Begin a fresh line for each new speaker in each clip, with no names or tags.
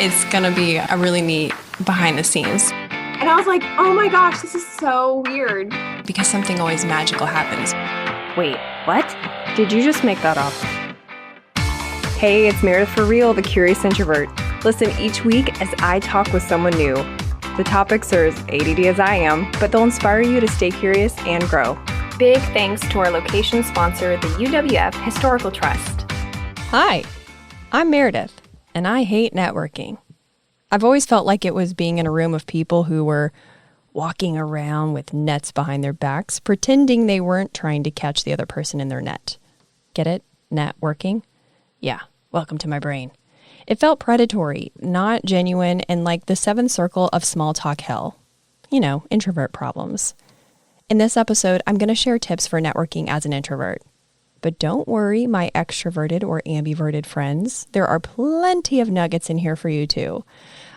it's going to be a really neat behind the scenes.
And I was like, oh my gosh, this is so weird.
Because something always magical happens.
Wait, what? Did you just make that up? Hey, it's Meredith for Real, the Curious Introvert. Listen each week as I talk with someone new. The topics are as ADD as I am, but they'll inspire you to stay curious and grow. Big thanks to our location sponsor, the UWF Historical Trust.
Hi, I'm Meredith, and I hate networking. I've always felt like it was being in a room of people who were walking around with nets behind their backs, pretending they weren't trying to catch the other person in their net. Get it? Networking? Yeah, welcome to my brain. It felt predatory, not genuine, and like the seventh circle of small talk hell. You know, introvert problems. In this episode, I'm going to share tips for networking as an introvert. But don't worry, my extroverted or ambiverted friends. There are plenty of nuggets in here for you too.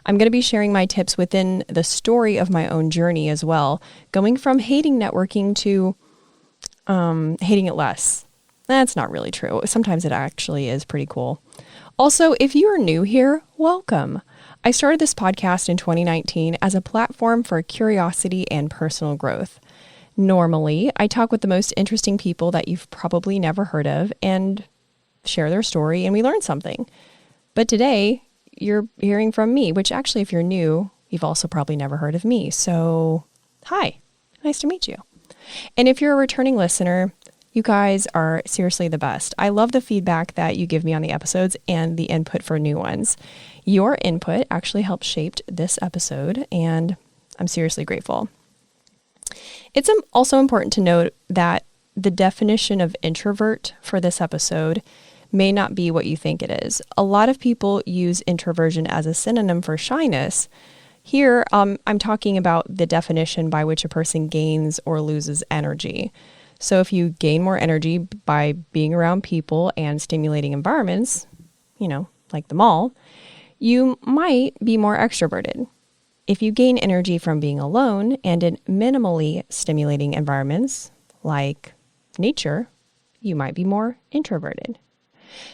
I'm going to be sharing my tips within the story of my own journey as well, going from hating networking to hating it less. That's not really true. Sometimes it actually is pretty cool. Also, if you are new here, welcome. I started this podcast in 2019 as a platform for curiosity and personal growth. Normally, I talk with the most interesting people that you've probably never heard of and share their story, and we learn something. But today, you're hearing from me, which actually, if you're new, you've also probably never heard of me. So, hi, nice to meet you. And if you're a returning listener, you guys are seriously the best. I love the feedback that you give me on the episodes and the input for new ones. Your input actually helped shape this episode, and I'm seriously grateful. It's also important to note that the definition of introvert for this episode may not be what you think it is. A lot of people use introversion as a synonym for shyness. Here, I'm talking about the definition by which a person gains or loses energy. So if you gain more energy by being around people and stimulating environments, you know, like the mall, you might be more extroverted. If you gain energy from being alone and in minimally stimulating environments, like nature, you might be more introverted.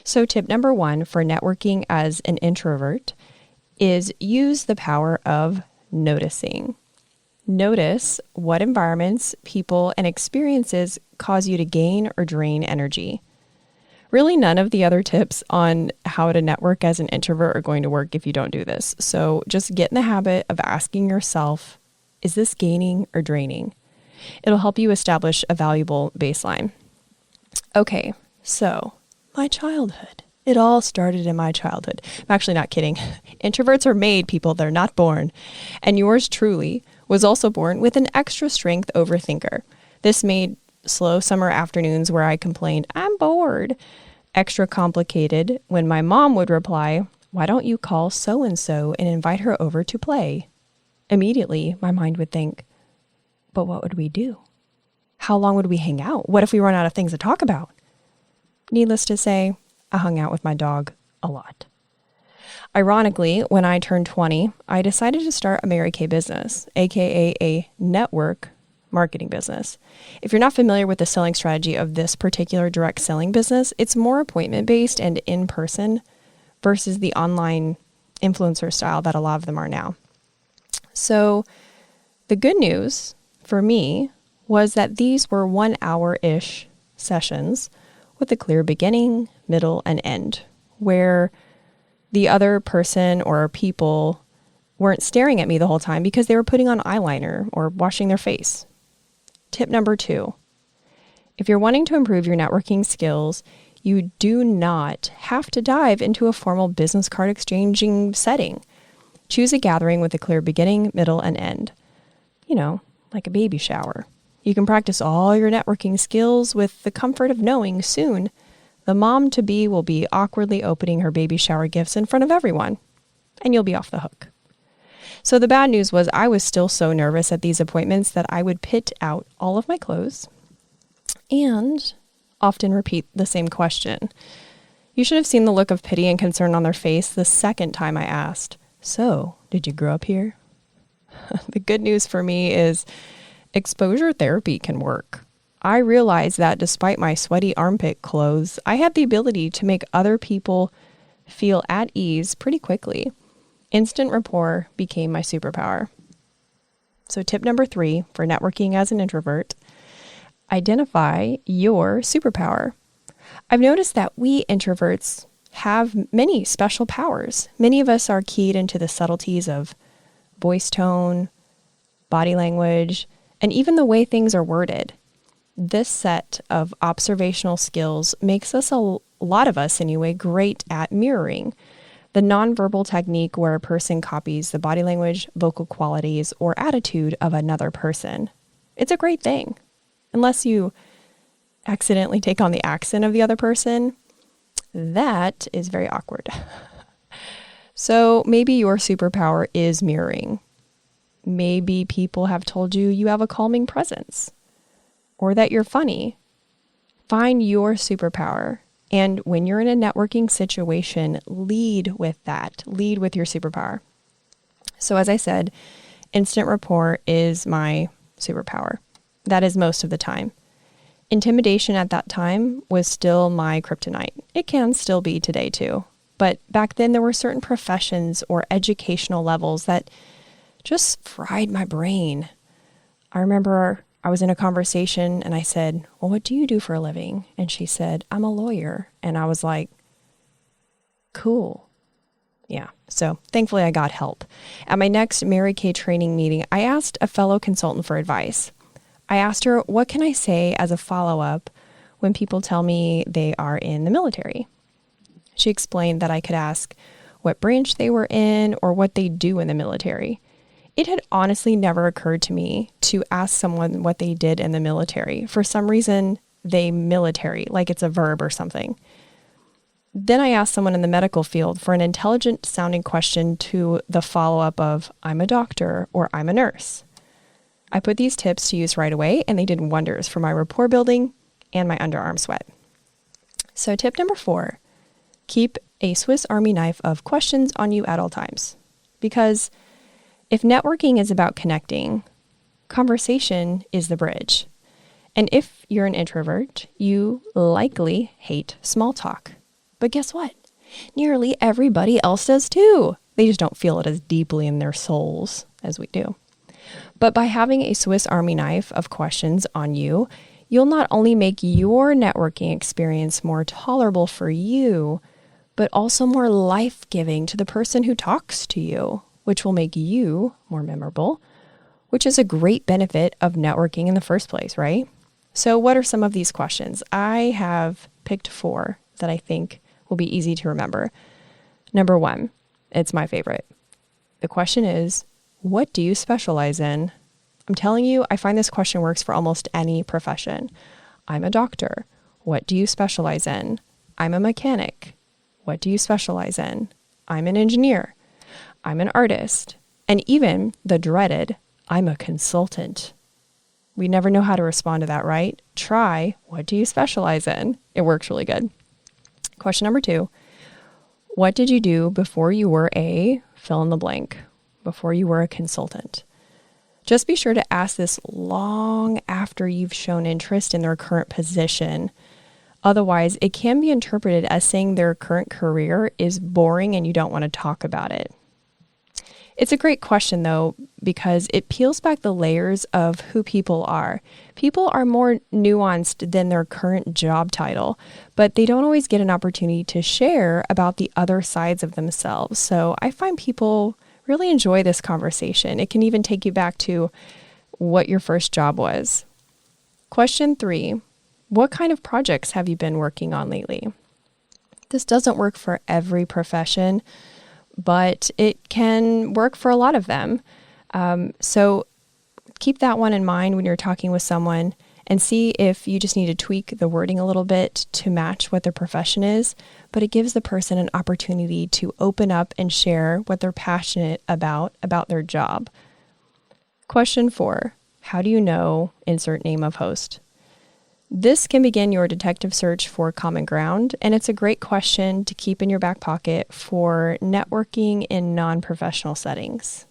So tip number 1 for networking as an introvert is use the power of noticing. Notice what environments, people, and experiences cause you to gain or drain energy. Really, none of the other tips on how to network as an introvert are going to work if you don't do this. So just get in the habit of asking yourself, is this gaining or draining? It'll help you establish a valuable baseline. Okay, so my childhood. It all started in my childhood. I'm actually not kidding. Introverts are made, people. They're not born. And yours truly was also born with an extra strength overthinker. This made slow summer afternoons where I complained, I'm bored, extra complicated when my mom would reply, why don't you call so-and-so and invite her over to play? Immediately, my mind would think, but what would we do? How long would we hang out? What if we run out of things to talk about? Needless to say, I hung out with my dog a lot. Ironically, when I turned 20, I decided to start a Mary Kay business, aka a network marketing business. If you're not familiar with the selling strategy of this particular direct selling business, it's more appointment-based and in-person versus the online influencer style that a lot of them are now. So the good news for me was that these were 1 hour-ish sessions with a clear beginning, middle, and end, where the other person or people weren't staring at me the whole time because they were putting on eyeliner or washing their face. Tip number 2, if you're wanting to improve your networking skills, you do not have to dive into a formal business card exchanging setting. Choose a gathering with a clear beginning, middle, and end. You know, like a baby shower. You can practice all your networking skills with the comfort of knowing soon the mom-to-be will be awkwardly opening her baby shower gifts in front of everyone, and you'll be off the hook. So the bad news was I was still so nervous at these appointments that I would pit out all of my clothes and often repeat the same question. You should have seen the look of pity and concern on their face the second time I asked, so, did you grow up here? The good news for me is exposure therapy can work. I realized that despite my sweaty armpit clothes, I had the ability to make other people feel at ease pretty quickly. Instant rapport became my superpower. So tip number 3 for networking as an introvert, identify your superpower. I've noticed that we introverts have many special powers. Many of us are keyed into the subtleties of voice tone, body language, and even the way things are worded. This set of observational skills makes us, a lot of us anyway, great at mirroring, the nonverbal technique where a person copies the body language, vocal qualities, or attitude of another person. It's a great thing, unless you accidentally take on the accent of the other person. That is very awkward. So maybe your superpower is mirroring. Maybe people have told you you have a calming presence or that you're funny. Find your superpower. And when you're in a networking situation, lead with that. Lead with your superpower. So as I said, instant rapport is my superpower. That is most of the time. Intimidation at that time was still my kryptonite. It can still be today too. But back then there were certain professions or educational levels that just fried my brain. I remember I was in a conversation and I said, well, what do you do for a living? And she said, I'm a lawyer. And I was like, cool. Yeah. So thankfully I got help. At my next Mary Kay training meeting, I asked a fellow consultant for advice. I asked her, what can I say as a follow-up when people tell me they are in the military? She explained that I could ask what branch they were in or what they do in the military. It had honestly never occurred to me to ask someone what they did in the military. For some reason, they military, like it's a verb or something. Then I asked someone in the medical field for an intelligent sounding question to the follow-up of, I'm a doctor or I'm a nurse. I put these tips to use right away, and they did wonders for my rapport building and my underarm sweat. So tip number 4, keep a Swiss Army knife of questions on you at all times. Because if networking is about connecting, conversation is the bridge. And if you're an introvert, you likely hate small talk. But guess what? Nearly everybody else does too. They just don't feel it as deeply in their souls as we do. But by having a Swiss Army knife of questions on you, you'll not only make your networking experience more tolerable for you, but also more life-giving to the person who talks to you, which will make you more memorable, which is a great benefit of networking in the first place, right? So what are some of these questions? I have picked 4 that I think will be easy to remember. Number 1, it's my favorite. The question is, what do you specialize in? I'm telling you, I find this question works for almost any profession. I'm a doctor. What do you specialize in? I'm a mechanic. What do you specialize in? I'm an engineer. I'm an artist. And even the dreaded, I'm a consultant. We never know how to respond to that, right? Try, what do you specialize in? It works really good. Question number 2, what did you do before you were a fill in the blank? Before you were a consultant? Just be sure to ask this long after you've shown interest in their current position. Otherwise, it can be interpreted as saying their current career is boring and you don't want to talk about it. It's a great question, though, because it peels back the layers of who people are. People are more nuanced than their current job title, but they don't always get an opportunity to share about the other sides of themselves. So I find people really enjoy this conversation. It can even take you back to what your first job was. Question 3, what kind of projects have you been working on lately? This doesn't work for every profession, but it can work for a lot of them. So keep that one in mind when you're talking with someone and see if you just need to tweak the wording a little bit to match what their profession is, but it gives the person an opportunity to open up and share what they're passionate about their job. Question 4, how do you know insert name of host? This can begin your detective search for common ground, and it's a great question to keep in your back pocket for networking in non-professional settings.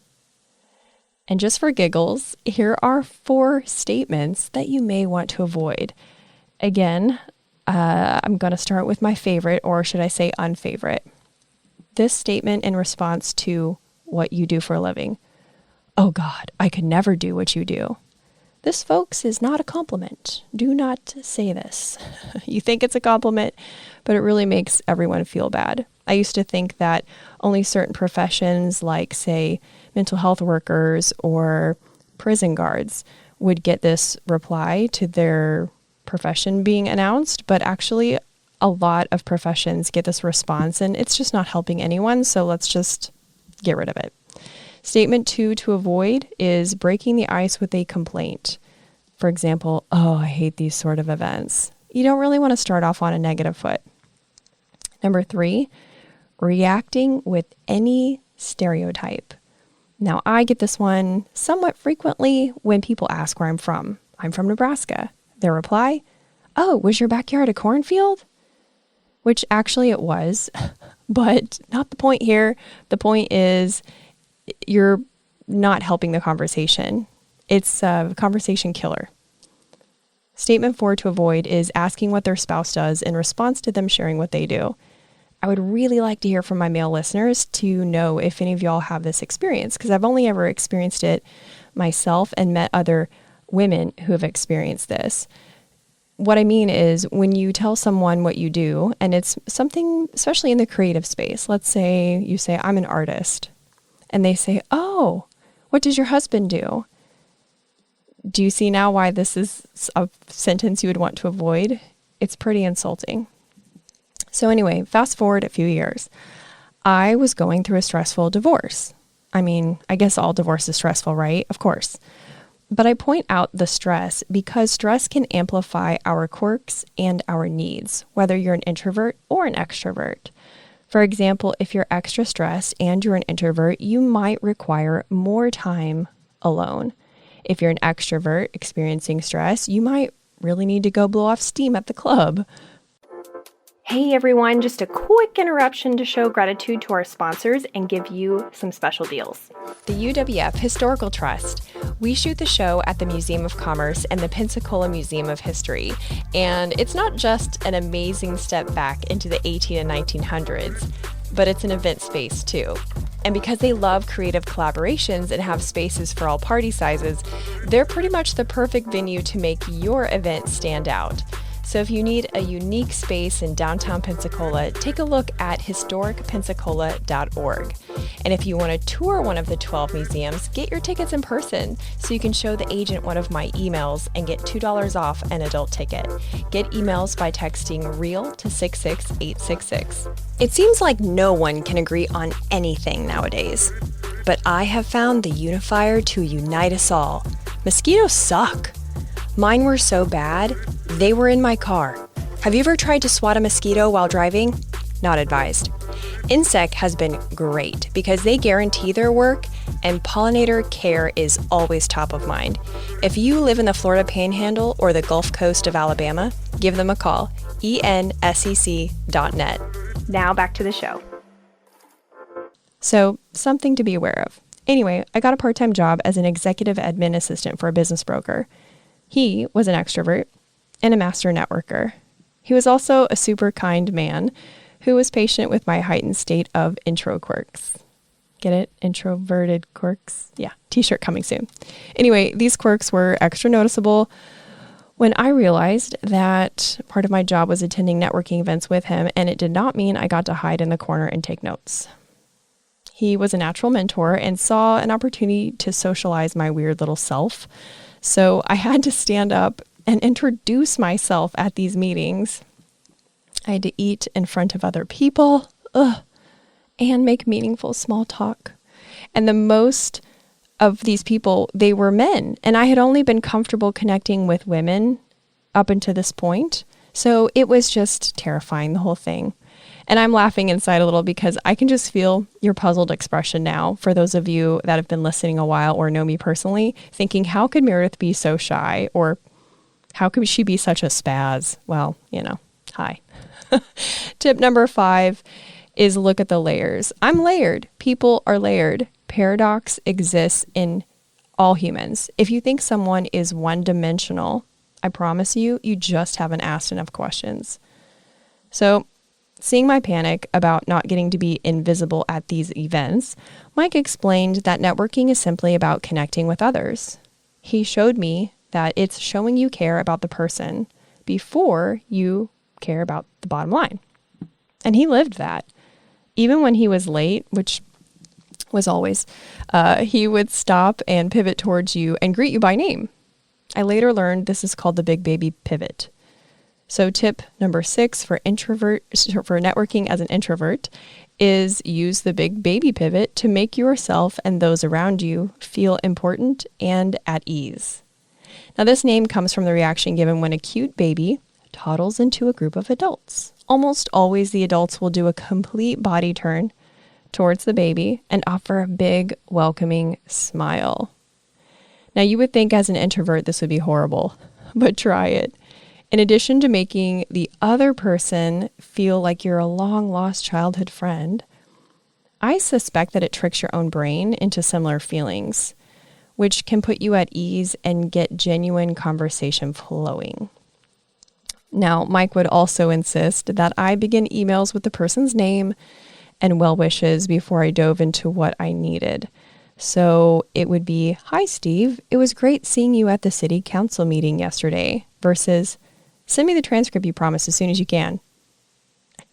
And just for giggles, here are 4 statements that you may want to avoid. Again, I'm going to start with my favorite, or should I say unfavorite. This statement in response to what you do for a living. Oh God, I could never do what you do. This, folks, is not a compliment. Do not say this. You think it's a compliment, but it really makes everyone feel bad. I used to think that only certain professions like, say, mental health workers or prison guards would get this reply to their profession being announced, but actually a lot of professions get this response and it's just not helping anyone, so let's just get rid of it. Statement 2 to avoid is breaking the ice with a complaint. For example, oh, I hate these sort of events. You don't really want to start off on a negative foot. Number 3, reacting with any stereotype. Now, I get this one somewhat frequently when people ask where I'm from. I'm from Nebraska. Their reply, oh, was your backyard a cornfield? Which actually it was, but not the point here. The point is you're not helping the conversation. It's a conversation killer. Statement 4 to avoid is asking what their spouse does in response to them sharing what they do. I would really like to hear from my male listeners to know if any of y'all have this experience, because I've only ever experienced it myself and met other women who have experienced this. What I mean is when you tell someone what you do, and it's something, especially in the creative space, let's say you say, I'm an artist, and they say, oh, what does your husband do? Do you see now why this is a sentence you would want to avoid? It's pretty insulting. So anyway, fast forward a few years. I was going through a stressful divorce. I mean, I guess all divorce is stressful, right? Of course. But I point out the stress because stress can amplify our quirks and our needs, whether you're an introvert or an extrovert. For example, if you're extra stressed and you're an introvert, you might require more time alone. If you're an extrovert experiencing stress, you might really need to go blow off steam at the club.
Hey everyone, just a quick interruption to show gratitude to our sponsors and give you some special deals.
The UWF Historical Trust. We shoot the show at the Museum of Commerce and the Pensacola Museum of History. And it's not just an amazing step back into the 18 and 1900s, but it's an event space too. And because they love creative collaborations and have spaces for all party sizes, they're pretty much the perfect venue to make your event stand out. So if you need a unique space in downtown Pensacola, take a look at historicpensacola.org. And if you want to tour one of the 12 museums, get your tickets in person so you can show the agent one of my emails and get $2 off an adult ticket. Get emails by texting REAL to 66866. It seems like no one can agree on anything nowadays, but I have found the unifier to unite us all. Mosquitoes suck. Mine were so bad, they were in my car. Have you ever tried to swat a mosquito while driving? Not advised. Insect has been great because they guarantee their work and pollinator care is always top of mind. If you live in the Florida Panhandle or the Gulf Coast of Alabama, give them a call, ensec.net.
Now back to the show.
So, something to be aware of. Anyway, I got a part-time job as an executive admin assistant for a business broker. He was an extrovert and a master networker. He was also a super kind man who was patient with my heightened state of intro quirks. Get it? Introverted quirks? Yeah, t-shirt coming soon. Anyway, these quirks were extra noticeable when I realized that part of my job was attending networking events with him, and it did not mean I got to hide in the corner and take notes. He was a natural mentor and saw an opportunity to socialize my weird little self. So I had to stand up and introduce myself at these meetings. I had to eat in front of other people, and make meaningful small talk. And the most of these people, they were men. And I had only been comfortable connecting with women up until this point. So it was just terrifying, the whole thing. And I'm laughing inside a little because I can just feel your puzzled expression now for those of you that have been listening a while or know me personally, thinking, how could Meredith be so shy? Or how could she be such a spaz? Well, hi. Tip number 5 is look at the layers. I'm layered. People are layered. Paradox exists in all humans. If you think someone is one-dimensional, I promise you, you just haven't asked enough questions. So Seeing my panic about not getting to be invisible at these events, Mike explained that networking is simply about connecting with others. He showed me that it's showing you care about the person before you care about the bottom line. And he lived that. Even when he was late, which was always, he would stop and pivot towards you and greet you by name. I later learned this is called the big baby pivot. So tip number 6 for networking as an introvert is use the big baby pivot to make yourself and those around you feel important and at ease. Now, this name comes from the reaction given when a cute baby toddles into a group of adults. Almost always the adults will do a complete body turn towards the baby and offer a big, welcoming smile. Now, you would think as an introvert this would be horrible, but try it. In addition to making the other person feel like you're a long-lost childhood friend, I suspect that it tricks your own brain into similar feelings, which can put you at ease and get genuine conversation flowing. Now, Mike would also insist that I begin emails with the person's name and well wishes before I dove into what I needed. So it would be, "Hi, Steve. It was great seeing you at the city council meeting yesterday," versus, "Send me the transcript you promised as soon as you can."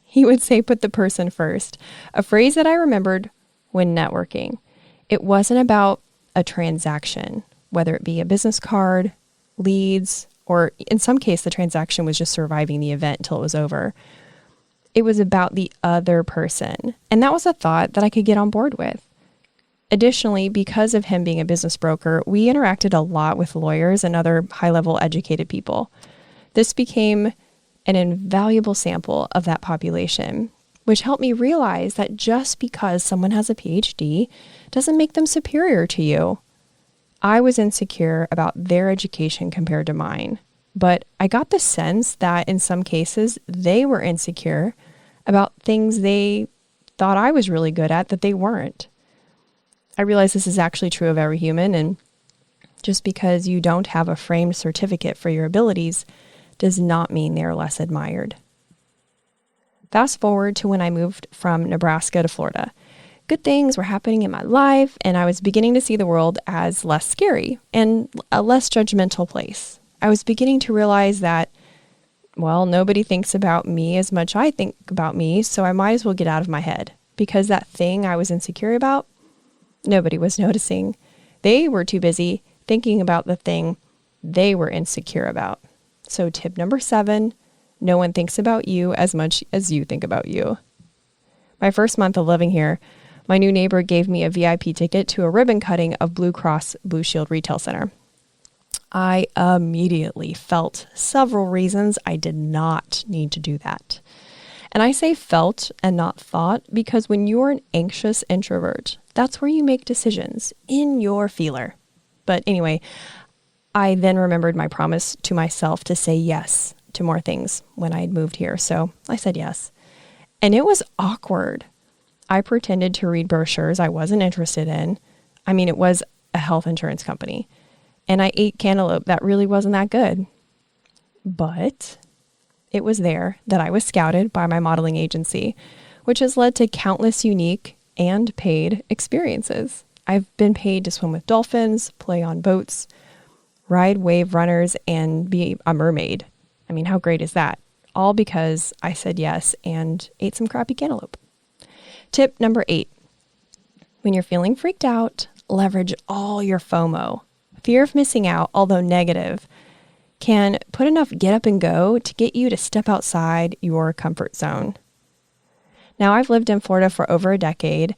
He would say, "Put the person first," a phrase that I remembered when networking. It wasn't about a transaction, whether it be a business card, leads, or in some case, the transaction was just surviving the event until it was over. It was about the other person. And that was a thought that I could get on board with. Additionally, because of him being a business broker, we interacted a lot with lawyers and other high-level educated people. This became an invaluable sample of that population, which helped me realize that just because someone has a PhD doesn't make them superior to you. I was insecure about their education compared to mine, but I got the sense that in some cases they were insecure about things they thought I was really good at that they weren't. I realize this is actually true of every human, and just because you don't have a framed certificate for your abilities does not mean they're less admired. Fast forward to when I moved from Nebraska to Florida. Good things were happening in my life, and I was beginning to see the world as less scary and a less judgmental place. I was beginning to realize that, well, nobody thinks about me as much as I think about me, so I might as well get out of my head, because that thing I was insecure about, nobody was noticing. They were too busy thinking about the thing they were insecure about. So tip number 7, no one thinks about you as much as you think about you. My first month of living here, my new neighbor gave me a VIP ticket to a ribbon cutting of Blue Cross Blue Shield Retail Center. I immediately felt several reasons I did not need to do that. And I say felt and not thought because when you're an anxious introvert, that's where you make decisions in your feeler. But anyway, I then remembered my promise to myself to say yes to more things when I had moved here. So I said yes. And it was awkward. I pretended to read brochures I wasn't interested in. I mean, it was a health insurance company. And I ate cantaloupe that really wasn't that good. But it was there that I was scouted by my modeling agency, which has led to countless unique and paid experiences. I've been paid to swim with dolphins, play on boats, ride wave runners, and be a mermaid. I mean, how great is that? All because I said yes and ate some crappy cantaloupe. Tip number 8. When you're feeling freaked out, leverage all your FOMO. Fear of missing out, although negative, can put enough get up and go to get you to step outside your comfort zone. Now, I've lived in Florida for over a decade,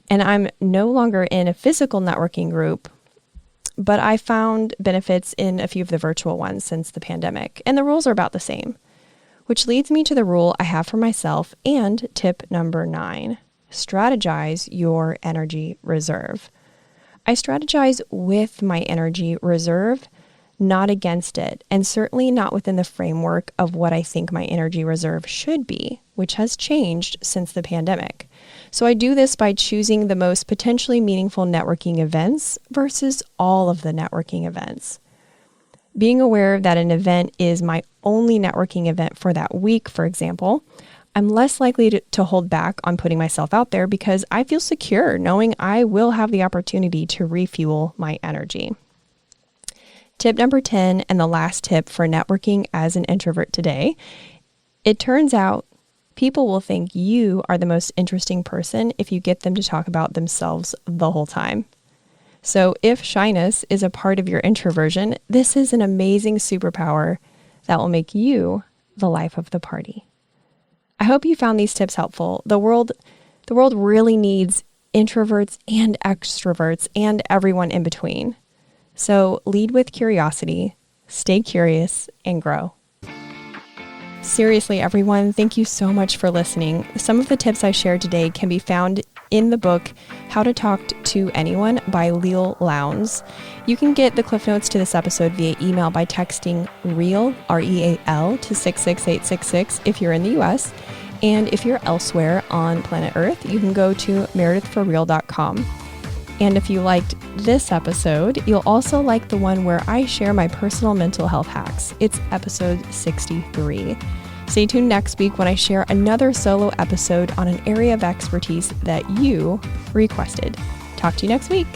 and I'm no longer in a physical networking group, but I found benefits in a few of the virtual ones since the pandemic, and the rules are about the same, which leads me to the rule I have for myself and tip number 9. Strategize your energy reserve. I strategize with my energy reserve, not against it, and certainly not within the framework of what I think my energy reserve should be, which has changed since the pandemic. So I do this by choosing the most potentially meaningful networking events versus all of the networking events. Being aware that an event is my only networking event for that week, for example, I'm less likely to hold back on putting myself out there because I feel secure knowing I will have the opportunity to refuel my energy. Tip number 10, and the last tip for networking as an introvert today. It turns out people will think you are the most interesting person if you get them to talk about themselves the whole time. So if shyness is a part of your introversion, this is an amazing superpower that will make you the life of the party. I hope you found these tips helpful. The world really needs introverts and extroverts and everyone in between. So lead with curiosity, stay curious, and grow. Seriously, everyone, thank you so much for listening. Some of the tips I shared today can be found in the book, How to Talk to Anyone by Leal Lowndes. You can get the cliff notes to this episode via email by texting REAL, REAL, to 66866 if you're in the US. And if you're elsewhere on planet Earth, you can go to meredithforreal.com. And if you liked this episode, you'll also like the one where I share my personal mental health hacks. It's episode 63. Stay tuned next week when I share another solo episode on an area of expertise that you requested. Talk to you next week.